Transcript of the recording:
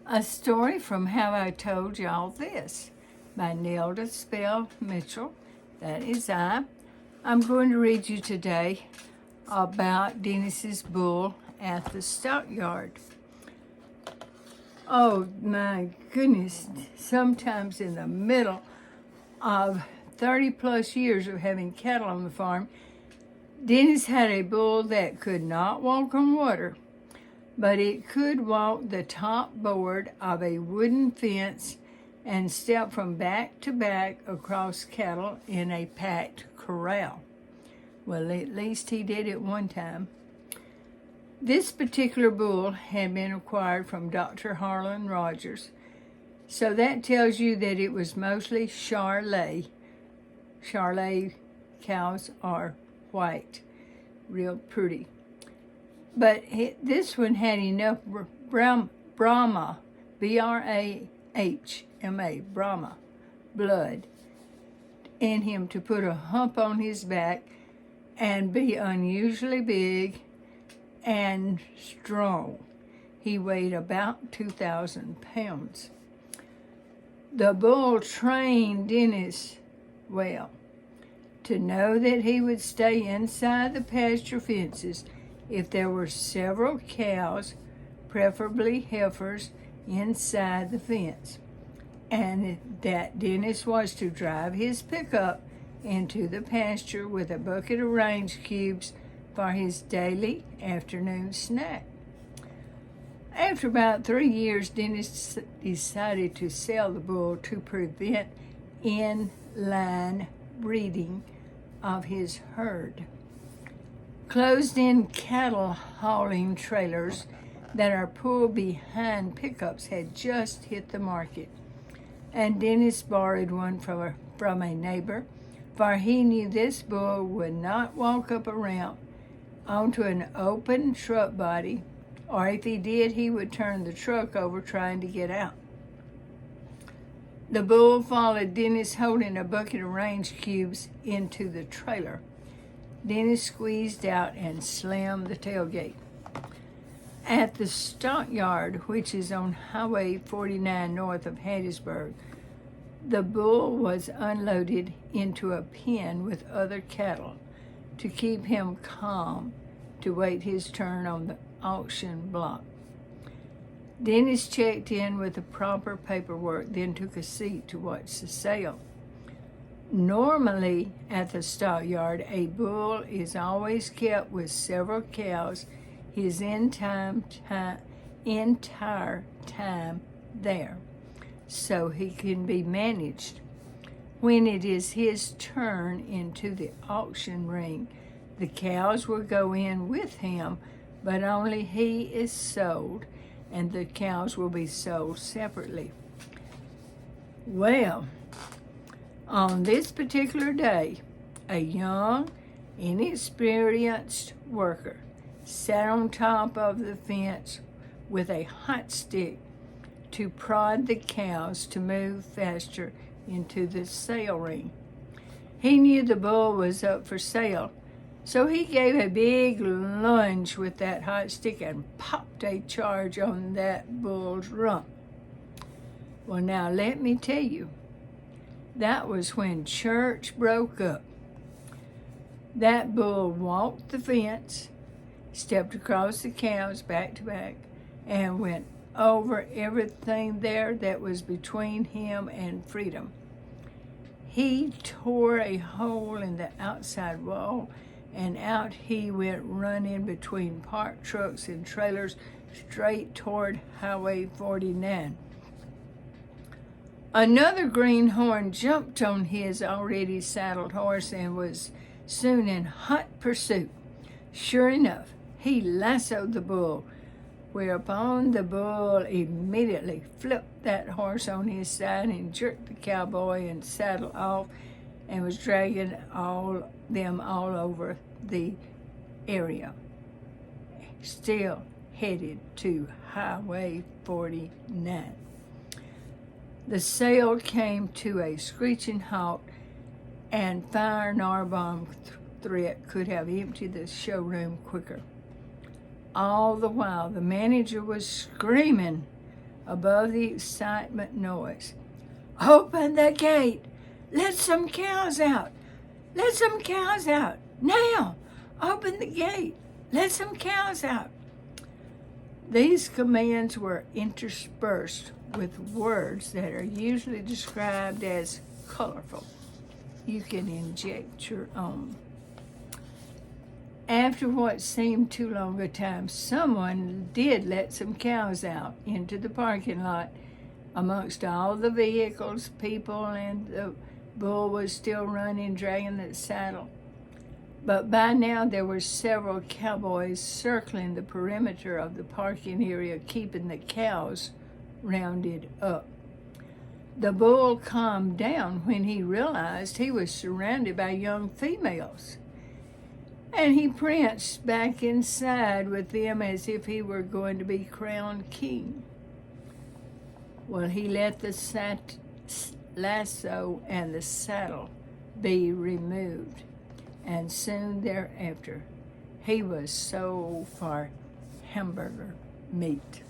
A story from How I Told Y'all This by Nelda Spell Mitchell. That is I. I'm going to read you today about Dennis's bull at the stockyard. Oh my goodness, sometimes in the middle of 30 plus years of having cattle on the farm, Dennis had a bull that could not walk on water, but it could walk the top board of a wooden fence and step from back to back across cattle in a packed corral. Well, at least he did it one time. This particular bull had been acquired from Dr. Harlan Rogers, so that tells you that it was mostly Charolais. Charolais cows are white, real pretty. But this one had enough Brahma, B-R-A-H-M-A, Brahma, blood in him to put a hump on his back and be unusually big and strong. He weighed about 2,000 pounds. The bull trained Dennis well to know that he would stay inside the pasture fences if there were several cows, preferably heifers, inside the fence, and that Dennis was to drive his pickup into the pasture with a bucket of range cubes for his daily afternoon snack. After about 3 years, Dennis decided to sell the bull to prevent in-line breeding of his herd. Closed-in cattle hauling trailers that are pulled behind pickups had just hit the market, and Dennis borrowed one from a neighbor, for he knew this bull would not walk up a ramp onto an open truck body, or if he did, he would turn the truck over trying to get out. The bull followed Dennis holding a bucket of range cubes into the trailer. Dennis squeezed out and slammed the tailgate. At the stockyard, which is on Highway 49 north of Hattiesburg, the bull was unloaded into a pen with other cattle to keep him calm to wait his turn on the auction block. Dennis checked in with the proper paperwork, then took a seat to watch the sale. Normally, at the stockyard, a bull is always kept with several cows his entire time there, so he can be managed. When it is his turn into the auction ring, the cows will go in with him, but only he is sold, and the cows will be sold separately. Well, on this particular day, a young, inexperienced worker sat on top of the fence with a hot stick to prod the cows to move faster into the sale ring. He knew the bull was up for sale, so he gave a big lunge with that hot stick and popped a charge on that bull's rump. Well, now let me tell you, that was when church broke up. That bull walked the fence, stepped across the cows back to back, and went over everything there that was between him and freedom. He tore a hole in the outside wall, and out he went running between parked trucks and trailers straight toward Highway 49. Another greenhorn jumped on his already saddled horse and was soon in hot pursuit. Sure enough, he lassoed the bull, whereupon the bull immediately flipped that horse on his side and jerked the cowboy and saddle off and was dragging them all over the area, still headed to Highway 49. The sale came to a screeching halt, and fire nor bomb threat could have emptied the showroom quicker. All the while, the manager was screaming above the excitement noise. "Open the gate! Let some cows out! Let some cows out! Now! Open the gate! Let some cows out!" These commands were interspersed with words that are usually described as colorful. You can inject your own. After what seemed too long a time, someone did let some cows out into the parking lot amongst all the vehicles, people, and the bull was still running, dragging the saddle. But by now there were several cowboys circling the perimeter of the parking area, keeping the cows rounded up. The bull calmed down when he realized he was surrounded by young females, and he pranced back inside with them as if he were going to be crowned king. Well, he let the lasso and the saddle be removed, and soon thereafter he was sold for hamburger meat.